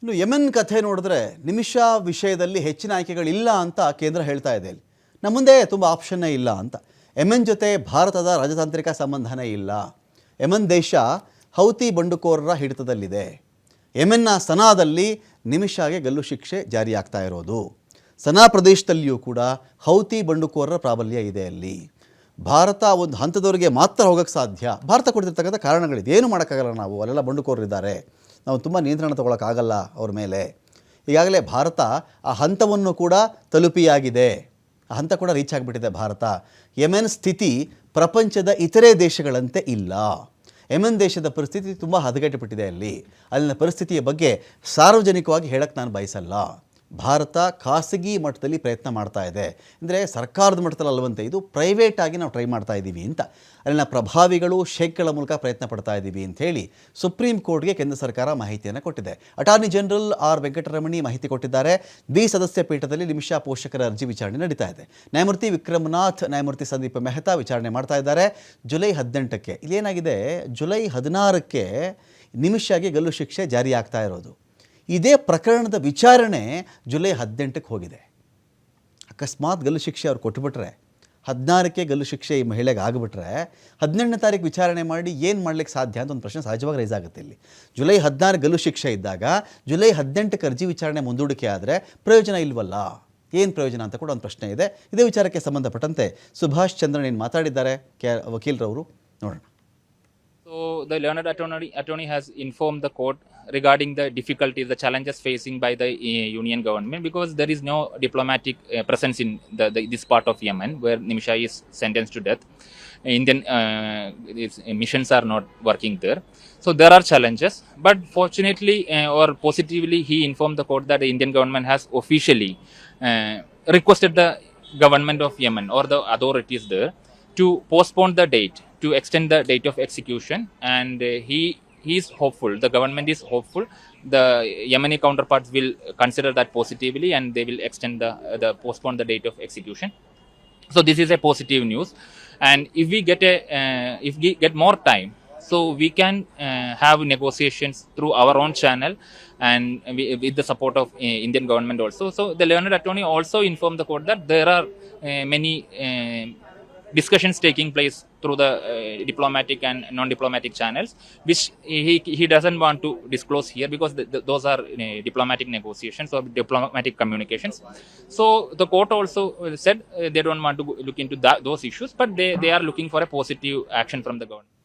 ಇನ್ನು ಯೆಮೆನ್ ಕಥೆ ನೋಡಿದ್ರೆ ನಿಮಿಷ ವಿಷಯದಲ್ಲಿ ಹೆಚ್ಚಿನ ಆಯ್ಕೆಗಳಿಲ್ಲ ಅಂತ ಕೇಂದ್ರ ಹೇಳ್ತಾ ಇದೆ. ನಮ್ಮ ಮುಂದೆ ತುಂಬ ಆಪ್ಷನ್ನೇ ಇಲ್ಲ ಅಂತ. ಯೆಮೆನ್ ಜೊತೆ ಭಾರತದ ರಾಜತಾಂತ್ರಿಕ ಸಂಬಂಧನೇ ಇಲ್ಲ. ಯೆಮೆನ್ ದೇಶ ಹೌತಿ ಬಂಡುಕೋರರ ಹಿಡಿತದಲ್ಲಿದೆ. ಯೆಮೆನ್ನ ಸನಾದಲ್ಲಿ ನಿಮಿಷಗೆ ಗಲ್ಲು ಶಿಕ್ಷೆ ಜಾರಿಯಾಗ್ತಾ ಇರೋದು. ಸನಾ ಪ್ರದೇಶದಲ್ಲಿಯೂ ಕೂಡ ಹೌತಿ ಬಂಡುಕೋರರ ಪ್ರಾಬಲ್ಯ ಇದೆ. ಅಲ್ಲಿ ಭಾರತ ಒಂದು ಹಂತದವರೆಗೆ ಮಾತ್ರ ಹೋಗೋಕ್ಕೆ ಸಾಧ್ಯ. ಭಾರತ ಕೊಡ್ತಿರ್ತಕ್ಕಂಥ ಕಾರಣಗಳಿದೆ, ಏನು ಮಾಡೋಕ್ಕಾಗಲ್ಲ. ನಾವು ಅಲ್ಲೆಲ್ಲ ಬಂಡುಕೋರರಿದ್ದಾರೆ, ನಾವು ತುಂಬ ನಿಯಂತ್ರಣ ತೊಗೊಳಕ್ಕಾಗಲ್ಲ ಅವ್ರ ಮೇಲೆ. ಈಗಾಗಲೇ ಭಾರತ ಆ ಹಂತವನ್ನು ಕೂಡ ತಲುಪಿಯಾಗಿದೆ, ಆ ಹಂತ ಕೂಡ ರೀಚ್ ಆಗಿಬಿಟ್ಟಿದೆ ಭಾರತ. ಯೆಮೆನ್ ಸ್ಥಿತಿ ಪ್ರಪಂಚದ ಇತರೆ ದೇಶಗಳಂತೆ ಇಲ್ಲ. ಯೆಮೆನ್ ದೇಶದ ಪರಿಸ್ಥಿತಿ ತುಂಬ ಹದಗೆಟ್ಟುಬಿಟ್ಟಿದೆ. ಅಲ್ಲಿನ ಪರಿಸ್ಥಿತಿಯ ಬಗ್ಗೆ ಸಾರ್ವಜನಿಕವಾಗಿ ಹೇಳಕ್ಕೆ ನಾನು ಬಯಸಲ್ಲ. ಭಾರತ ಖಾಸಗಿ ಮಟ್ಟದಲ್ಲಿ ಪ್ರಯತ್ನ ಮಾಡ್ತಾ ಇದೆ. ಅಂದರೆ ಸರ್ಕಾರದ ಮಟ್ಟದಲ್ಲಿ ಅಲ್ಲವಂತೆ, ಇದು ಪ್ರೈವೇಟಾಗಿ ನಾವು ಟ್ರೈ ಮಾಡ್ತಾ ಇದ್ದೀವಿ ಅಂತ. ಅಲ್ಲಿನ ಪ್ರಭಾವಿಗಳು ಶೇಖ್ಗಳ ಮೂಲಕ ಪ್ರಯತ್ನ ಪಡ್ತಾ ಇದ್ದೀವಿ ಅಂತ ಹೇಳಿ ಸುಪ್ರೀಂ ಕೋರ್ಟ್ಗೆ ಕೇಂದ್ರ ಸರ್ಕಾರ ಮಾಹಿತಿಯನ್ನು ಕೊಟ್ಟಿದೆ. ಅಟಾರ್ನಿ ಜನರಲ್ ಆರ್ ವೆಂಕಟರಮಣಿ ಮಾಹಿತಿ ಕೊಟ್ಟಿದ್ದಾರೆ. ಸದಸ್ಯ ಪೀಠದಲ್ಲಿ ನಿಮಿಷ ಪೋಷಕರ ಅರ್ಜಿ ವಿಚಾರಣೆ ನಡೀತಾ ಇದೆ. ನ್ಯಾಯಮೂರ್ತಿ ವಿಕ್ರಮನಾಥ್, ನ್ಯಾಯಮೂರ್ತಿ ಸಂದೀಪ್ ಮೆಹ್ತಾ ವಿಚಾರಣೆ ಮಾಡ್ತಾ ಇದ್ದಾರೆ. ಜುಲೈ 18ಕ್ಕೆ ಇಲ್ಲೇನಾಗಿದೆ, ಜುಲೈ 16ಕ್ಕೆ ನಿಮಿಷಗೆ ಗಲ್ಲು ಶಿಕ್ಷೆ ಜಾರಿಯಾಗ್ತಾ ಇರೋದು. ಇದೇ ಪ್ರಕರಣದ ವಿಚಾರಣೆ ಜುಲೈ 18ಕ್ಕೆ ಹೋಗಿದೆ. ಅಕಸ್ಮಾತ್ ಗಲ್ಲು ಶಿಕ್ಷೆ ಅವ್ರು ಕೊಟ್ಟುಬಿಟ್ರೆ, 16ಕ್ಕೆ ಗಲ್ಲು ಶಿಕ್ಷೆ ಈ ಮಹಿಳೆಗೆ ಆಗಿಬಿಟ್ರೆ 18ನೇ ತಾರೀಕು ವಿಚಾರಣೆ ಮಾಡಿ ಏನು ಮಾಡ್ಲಿಕ್ಕೆ ಸಾಧ್ಯ ಅಂತ ಒಂದು ಪ್ರಶ್ನೆ ಸಹಜವಾಗಿ ರೈಸ್ ಆಗುತ್ತೆ. ಇಲ್ಲಿ ಜುಲೈ 16 ಗಲ್ಲು ಶಿಕ್ಷೆ ಇದ್ದಾಗ ಜುಲೈ 18ಕ್ಕೆ ಅರ್ಜಿ ವಿಚಾರಣೆ ಮುಂದೂಡಿಕೆ ಆದರೆ ಪ್ರಯೋಜನ ಇಲ್ವಲ್ಲ, ಏನು ಪ್ರಯೋಜನ ಅಂತ ಕೂಡ ಒಂದು ಪ್ರಶ್ನೆ ಇದೆ. ಇದೇ ವಿಚಾರಕ್ಕೆ ಸಂಬಂಧಪಟ್ಟಂತೆ ಸುಭಾಷ್ ಚಂದ್ರನ್ ಏನು ಮಾತಾಡಿದ್ದಾರೆ ವಕೀಲರವರು, ನೋಡೋಣ. So the learned attorney has informed the court regarding the difficulties, the challenges facing by the union government, because there is no diplomatic presence in this part of Yemen where Nimisha is sentenced to death. Indian missions are not working there. So there are challenges, but fortunately or positively he informed the court that the Indian government has officially requested the government of Yemen or the authorities there to postpone the date, to extend the date of execution, and he is hopeful, the government is hopeful, the Yemeni counterparts will consider that positively and they will extend the postpone the date of execution. So this is a positive news, and if we get more time, so we can have negotiations through our own channel and with the support of Indian government also. So the learned attorney also informed the court that there are many discussions taking place through the diplomatic and non-diplomatic channels, which he doesn't want to disclose here because those are diplomatic negotiations or diplomatic communications. So the court also said they don't want to look into those issues, but they are looking for a positive action from the government.